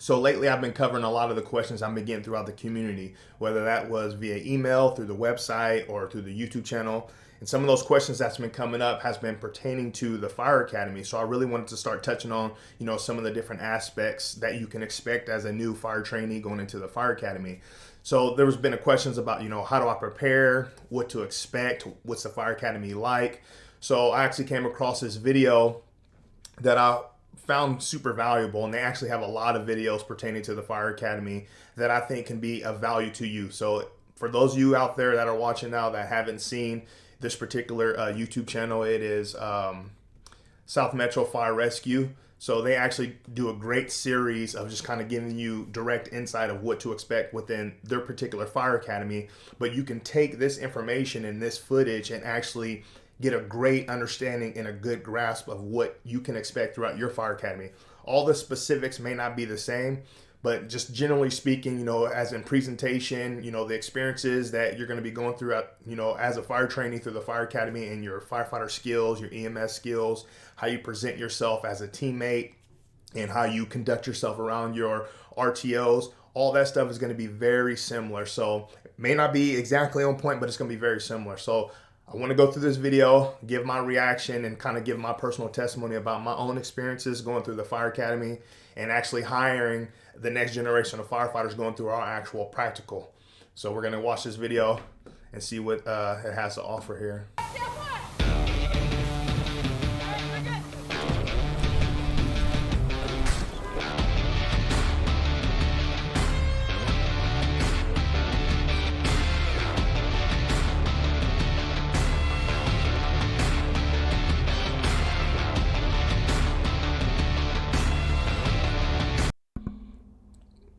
So lately I've been covering a lot of the questions I've been getting throughout the community, whether that was via email, through the website, or through the YouTube channel. And some of those questions that's been coming up has been pertaining to the Fire Academy. So I really wanted to start touching on, some of the different aspects that you can expect as a new fire trainee going into the Fire Academy. So there was been a questions about, how do I prepare, what to expect, what's the Fire Academy like. So I actually came across this video that I found super valuable, and they actually have a lot of videos pertaining to the Fire Academy that I think can be of value to you. So for those of you out there that are watching now that haven't seen this particular YouTube channel, it is South Metro Fire Rescue. So they actually do a great series of just kind of giving you direct insight of what to expect within their particular Fire Academy. But you can take this information and this footage and actually get a great understanding and a good grasp of what you can expect throughout your Fire Academy. All the specifics may not be the same, but just generally speaking, as in presentation, the experiences that you're going to be going through, as a fire trainee through the Fire Academy, and your firefighter skills, your EMS skills, how you present yourself as a teammate, and how you conduct yourself around your RTOs, all that stuff is going to be very similar. So it may not be exactly on point, but it's going to be very similar. So I want to go through this video, give my reaction, and kind of give my personal testimony about my own experiences going through the Fire Academy and actually hiring the next generation of firefighters going through our actual practical. So we're going to watch this video and see what it has to offer here.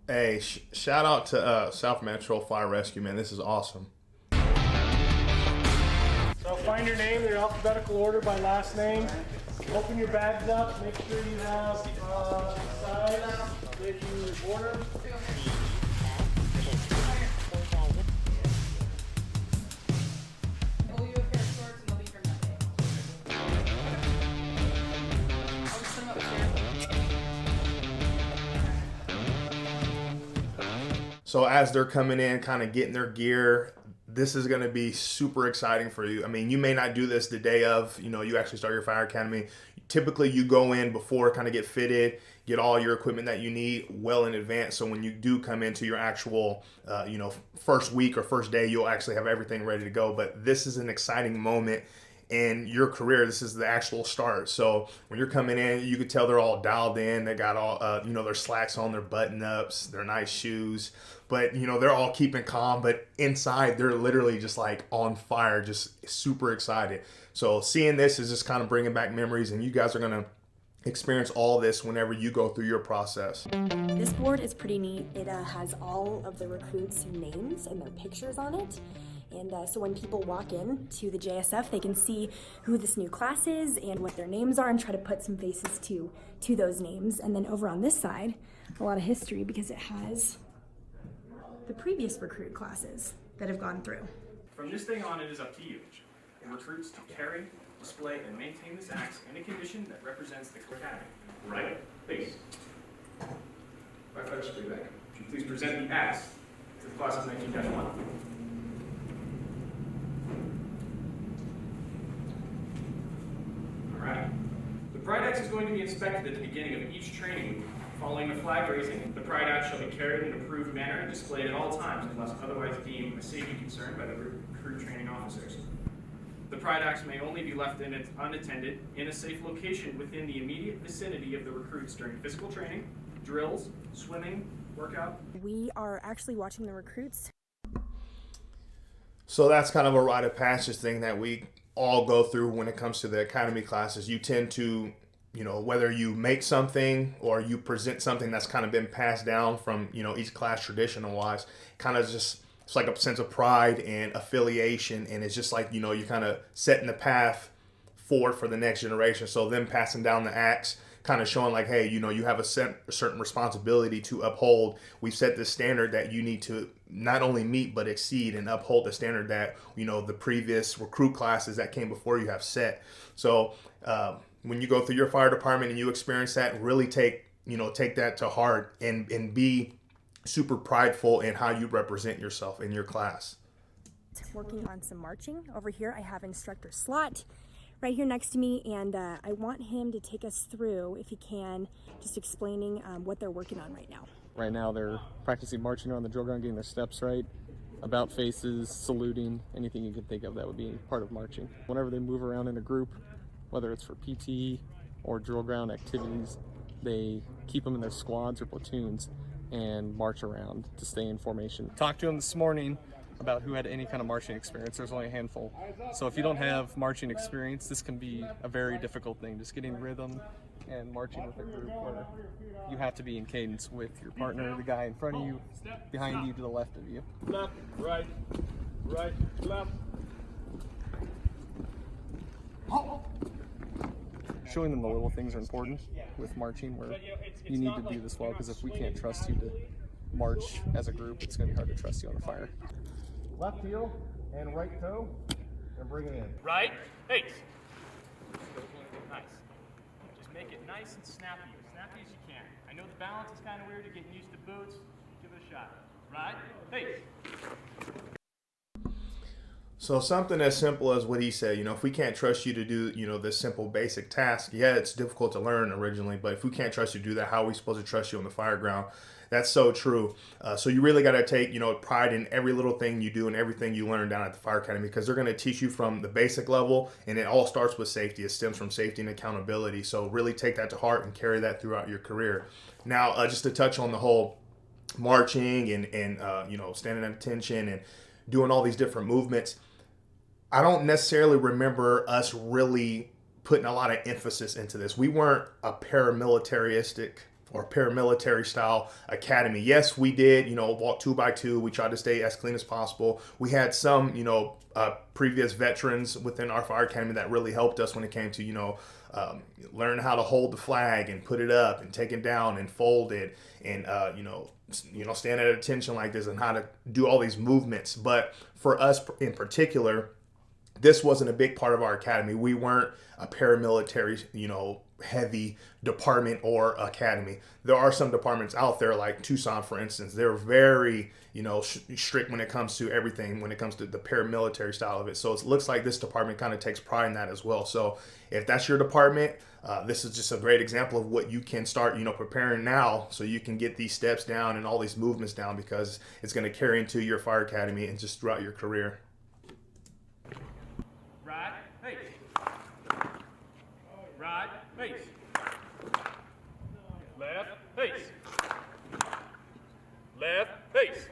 Hey, shout out to South Metro Fire Rescue, man. This is awesome. So find your name, your alphabetical order by last name. Open your bags up. Make sure you have size that you order. So as they're coming in, kind of getting their gear, this is going to be super exciting for you. I mean, you may not do this the day of, you actually start your Fire Academy. Typically, you go in before, kind of get fitted, get all your equipment that you need well in advance. So when you do come into your actual, first week or first day, you'll actually have everything ready to go. But this is an exciting moment in your career. This is the actual start. So when you're coming in, you could tell they're all dialed in. They got all, their slacks on, their button ups, their nice shoes, but they're all keeping calm, but inside they're literally just like on fire, just super excited. So seeing this is just kind of bringing back memories, and you guys are going to experience all this whenever you go through your process. This board is pretty neat. It has all of the recruits' names and their pictures on it. And so when people walk in to the JSF, they can see who this new class is and what their names are, and try to put some faces to those names. And then over on this side, a lot of history, because it has the previous recruit classes that have gone through. From this day on, it is up to you, the recruits, to carry, display, and maintain this axe in a condition that represents the academy. Right, please. Firefighter Springback, would you please present the axe to the class of 19-1. Alright. The Pride Axe is going to be inspected at the beginning of each training week. Following the flag raising, the Pride Axe shall be carried in an approved manner and displayed at all times unless otherwise deemed a safety concern by the recruit training officers. The Pride Axe may only be left unattended in a safe location within the immediate vicinity of the recruits during physical training, drills, swimming, workout. We are actually watching the recruits. So that's kind of a rite of passage thing that we all go through when it comes to the academy classes. You tend to, whether you make something or you present something that's kind of been passed down from, each class traditional wise, kind of just, it's like a sense of pride and affiliation. And it's just like, you're kind of setting the path forward for the next generation. So them passing down the axe, kind of showing like, hey, you have a certain responsibility to uphold. We've set this standard that you need to not only meet, but exceed and uphold the standard that, the previous recruit classes that came before you have set. So when you go through your fire department and you experience that, really take take that to heart and be super prideful in how you represent yourself in your class. Working on some marching. Over here I have instructor Slot right here next to me, and I want him to take us through, if he can, just explaining what they're working on right now. Right now they're practicing marching around the drill ground, getting their steps right, about faces, saluting, anything you can think of that would be part of marching. Whenever they move around in a group, whether it's for PT or drill ground activities, they keep them in their squads or platoons and march around to stay in formation. Talked to them this morning about who had any kind of marching experience. There's only a handful. So if you don't have marching experience, this can be a very difficult thing, just getting rhythm and marching with a group where you have to be in cadence with your partner, the guy in front of you, behind you, to the left of you. Left, right, right, left. Showing them the little things are important with marching, where you need to do this well, because if we can't trust you to march as a group, it's going to be hard to trust you on a fire. Left heel and right toe, and bring it in. Right, face. Nice. Just make it nice and snappy as you can. I know the balance is kind of weird. You're getting used to boots. Give it a shot. Right, face. So something as simple as what he said, if we can't trust you to do, this simple basic task, yeah, it's difficult to learn originally, but if we can't trust you to do that, how are we supposed to trust you on the fire ground? That's so true. So you really got to take, pride in every little thing you do and everything you learn down at the Fire Academy, because they're going to teach you from the basic level, and it all starts with safety. It stems from safety and accountability. So really take that to heart and carry that throughout your career. Now, just to touch on the whole marching and standing at attention and doing all these different movements, I don't necessarily remember us really putting a lot of emphasis into this. We weren't a paramilitaristic or paramilitary style academy. Yes, we did, walk 2 by 2. We tried to stay as clean as possible. We had some, previous veterans within our fire academy that really helped us when it came to, learn how to hold the flag and put it up and take it down and fold it and, stand at attention like this and how to do all these movements. But for us in particular, this wasn't a big part of our academy. We weren't a paramilitary, heavy department or academy. There are some departments out there like Tucson, for instance. They're very, strict when it comes to everything, when it comes to the paramilitary style of it. So it looks like this department kind of takes pride in that as well. So if that's your department, this is just a great example of what you can start, preparing now, so you can get these steps down and all these movements down, because it's going to carry into your fire academy and just throughout your career. Right, face. Right, face. Left, face. Left, face.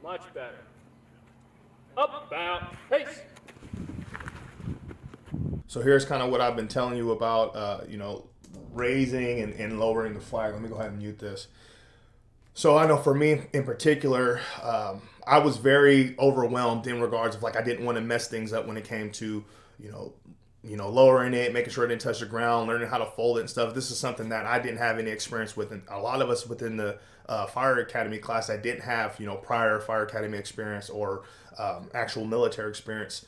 Much better. Up, about, face. So here's kind of what I've been telling you about, raising and lowering the flag. Let me go ahead and mute this. So I know for me in particular, I was very overwhelmed in regards of, like, I didn't want to mess things up when it came to, lowering it, making sure it didn't touch the ground, learning how to fold it and stuff. This is something that I didn't have any experience with. And a lot of us within the Fire Academy class that didn't have, prior Fire Academy experience or actual military experience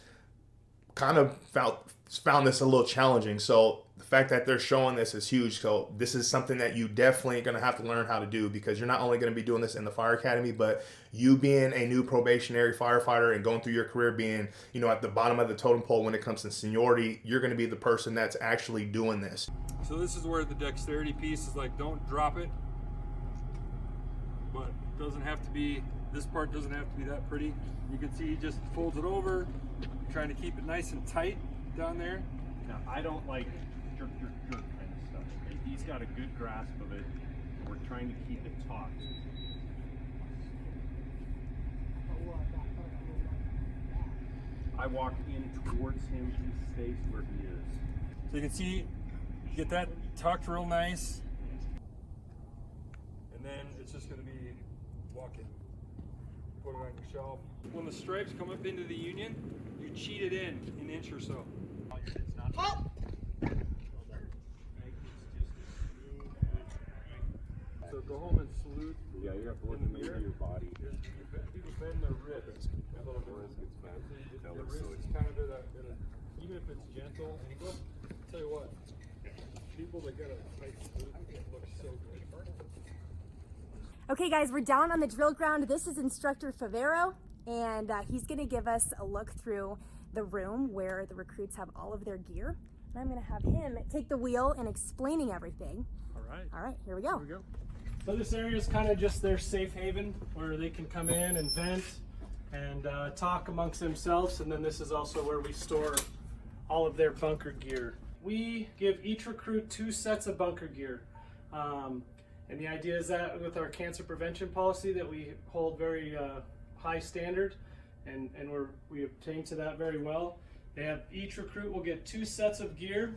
kind of found this a little challenging. So the fact that they're showing this is huge. So this is something that you definitely going to have to learn how to do, because you're not only going to be doing this in the Fire Academy, but you being a new probationary firefighter and going through your career being, at the bottom of the totem pole when it comes to seniority, you're going to be the person that's actually doing this. So this is where the dexterity piece is like, don't drop it, but it doesn't have to be, this part doesn't have to be that pretty. You can see he just folds it over, trying to keep it nice and tight down there. Now, I don't like jerk kind of stuff. He's got a good grasp of it, and we're trying to keep it taut. I walk in towards him, he stays where he is. So you can see, get that tucked real nice. And then it's just gonna be walking. Put it on your shelf. When the stripes come up into the union, you cheat it in an inch or so. So go home and salute. Yeah, you have to look at your body. People bend their ribs a little bit. The wrist is kind of even if it's gentle angle. Tell you what, people that got a tight salute. It looks so good. Okay guys, we're down on the drill ground. This is Instructor Favero, and he's gonna give us a look through the room where the recruits have all of their gear. And I'm gonna have him take the wheel in explaining everything. All right, here we go. So this area is kind of just their safe haven where they can come in and vent and talk amongst themselves. And then this is also where we store all of their bunker gear. We give each recruit 2 sets of bunker gear. And the idea is that with our cancer prevention policy that we hold very high standard, and we obtain to that very well. Each recruit will get 2 sets of gear.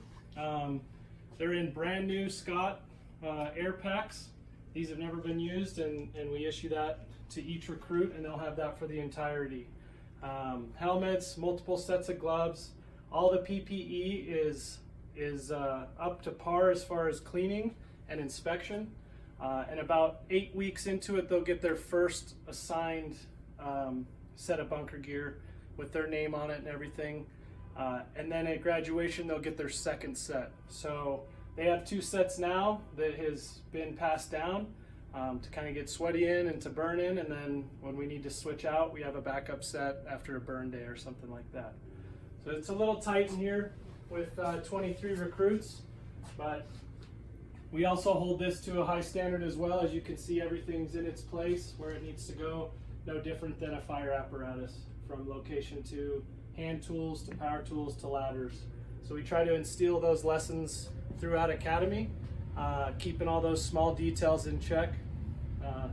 They're in brand new Scott air packs. These have never been used, and we issue that to each recruit, and they'll have that for the entirety. Helmets, multiple sets of gloves. All the PPE is up to par as far as cleaning and inspection. And about 8 weeks into it, they'll get their first assigned set of bunker gear with their name on it and everything. And then at graduation, they'll get their second set. So they have 2 sets now that has been passed down to kind of get sweaty in and to burn in. And then when we need to switch out, we have a backup set after a burn day or something like that. So it's a little tight in here with 23 recruits, but we also hold this to a high standard as well. As you can see, everything's in its place where it needs to go. No different than a fire apparatus, from location to hand tools to power tools to ladders. So we try to instill those lessons throughout Academy, keeping all those small details in check,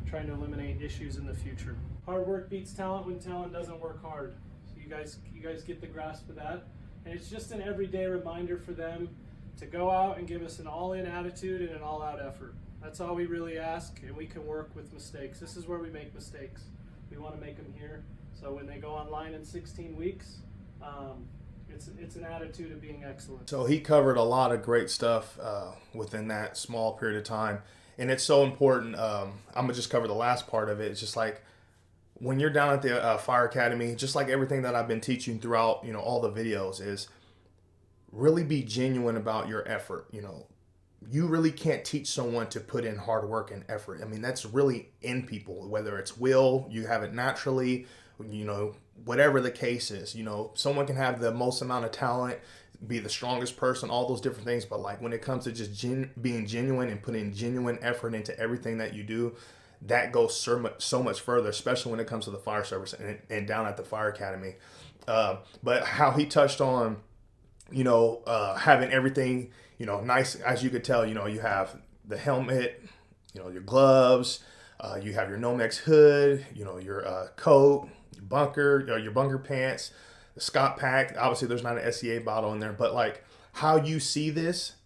trying to eliminate issues in the future. Hard work beats talent when talent doesn't work hard. So you guys get the grasp of that. And it's just an everyday reminder for them to go out and give us an all-in attitude and an all-out effort. That's all we really ask, and we can work with mistakes. This is where we make mistakes. We want to make them here. So when they go online in 16 weeks, it's an attitude of being excellent. So he covered a lot of great stuff within that small period of time. And it's so important. I'm going to just cover the last part of it. It's just like when you're down at the Fire Academy, just like everything that I've been teaching throughout, all the videos, is really be genuine about your effort. You really can't teach someone to put in hard work and effort. I mean, that's really in people, whether it's will, you have it naturally, whatever the case is. Someone can have the most amount of talent, be the strongest person, all those different things. But like when it comes to just being genuine and putting genuine effort into everything that you do, that goes so much further, especially when it comes to the fire service and down at the Fire Academy. But how he touched on, having everything, nice, as you could tell, you have the helmet, your gloves, you have your Nomex hood, your coat, your bunker pants, the Scott pack. Obviously there's not an SCA bottle in there, but like how you see this,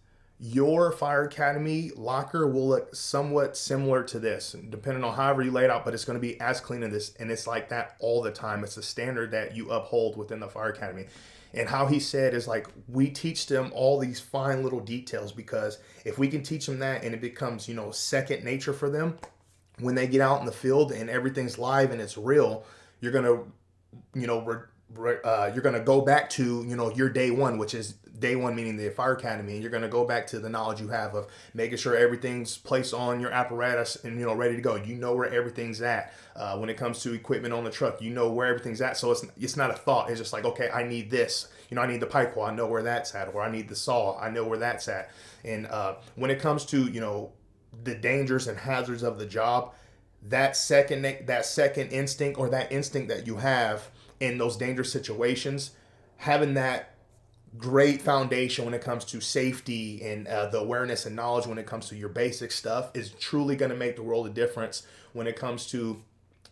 your Fire Academy locker will look somewhat similar to this, depending on however you lay it out, but it's going to be as clean as this. And it's like that all the time. It's a standard that you uphold within the Fire Academy. And how he said is like, we teach them all these fine little details, because if we can teach them that and it becomes, second nature for them, when they get out in the field and everything's live and it's real, you're going to, you're going to go back to, your day one, which is day one, meaning the Fire Academy. And you're going to go back to the knowledge you have of making sure everything's placed on your apparatus and, ready to go. You know where everything's at. When it comes to equipment on the truck, you know where everything's at. So it's not a thought. It's just like, okay, I need this. I need the pipe wall. I know where that's at. Or I need the saw. I know where that's at. And when it comes to, the dangers and hazards of the job, that second instinct, or that instinct that you have in those dangerous situations, having that great foundation when it comes to safety and the awareness and knowledge when it comes to your basic stuff is truly going to make the world of difference when it comes to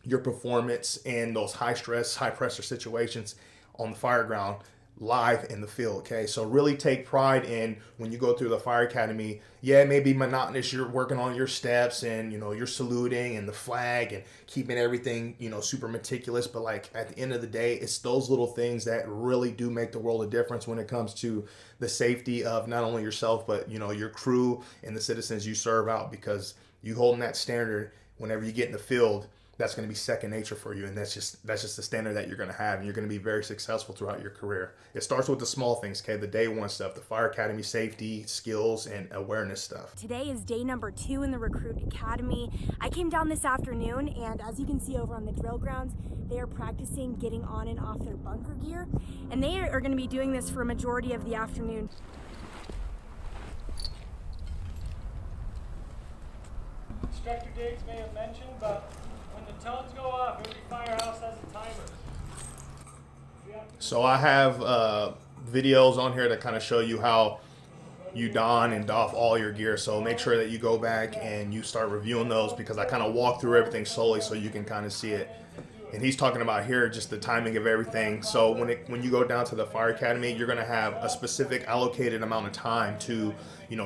your performance in those high stress, high pressure situations on the fire ground, live in the field. Okay, so really take pride in when you go through the Fire Academy. Yeah, it may be monotonous. You're working on your steps and you're saluting and the flag and keeping everything super meticulous, but like at the end of the day, it's those little things that really do make the world of difference when it comes to the safety of not only yourself but your crew and the citizens you serve out, because you holding that standard whenever you get in the field, that's going to be second nature for you, and that's just the standard that you're going to have, and you're going to be very successful throughout your career. It starts with the small things, okay, the day one stuff, the fire academy safety skills and awareness stuff. Today is day number 2 in the Recruit Academy. I came down this afternoon, and as you can see over on the drill grounds, they are practicing getting on and off their bunker gear, and they are going to be doing this for a majority of the afternoon. Instructor Diggs may have mentioned, but when the tones go off, every firehouse has a timer. So I have videos on here that kind of show you how you don and doff all your gear. So make sure that you go back and you start reviewing those, because I kind of walk through everything slowly so you can kind of see it. And he's talking about here just the timing of everything. So when you go down to the fire academy, you're going to have a specific allocated amount of time to,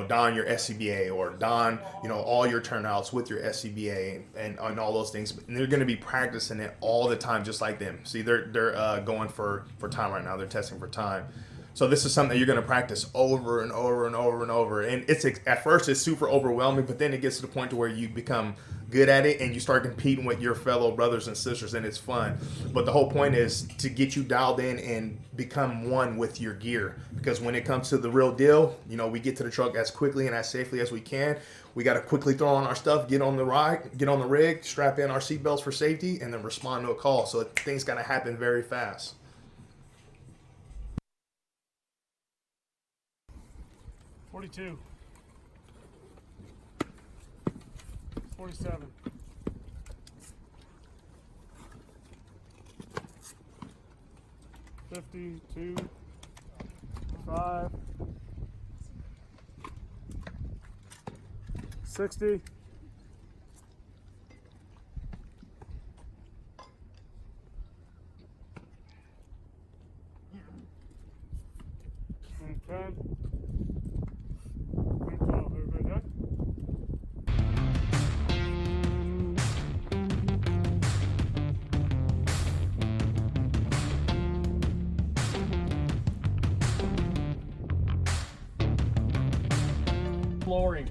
don your SCBA or don, all your turnouts with your SCBA and all those things. And they're going to be practicing it all the time, just like them. See, they're going for time right now. They're testing for time. So this is something that you're going to practice over and over and over and over. And at first it's super overwhelming, but then it gets to the point to where you become good at it and you start competing with your fellow brothers and sisters, and it's fun. But the whole point is to get you dialed in and become one with your gear, because when it comes to the real deal, we get to the truck as quickly and as safely as we can. We got to quickly throw on our stuff, get on the rig, strap in our seatbelts for safety, and then respond to a call. So things got to happen very fast. 42. 47. 52. 5. 60. 10. 12. Everybody done? Flooring.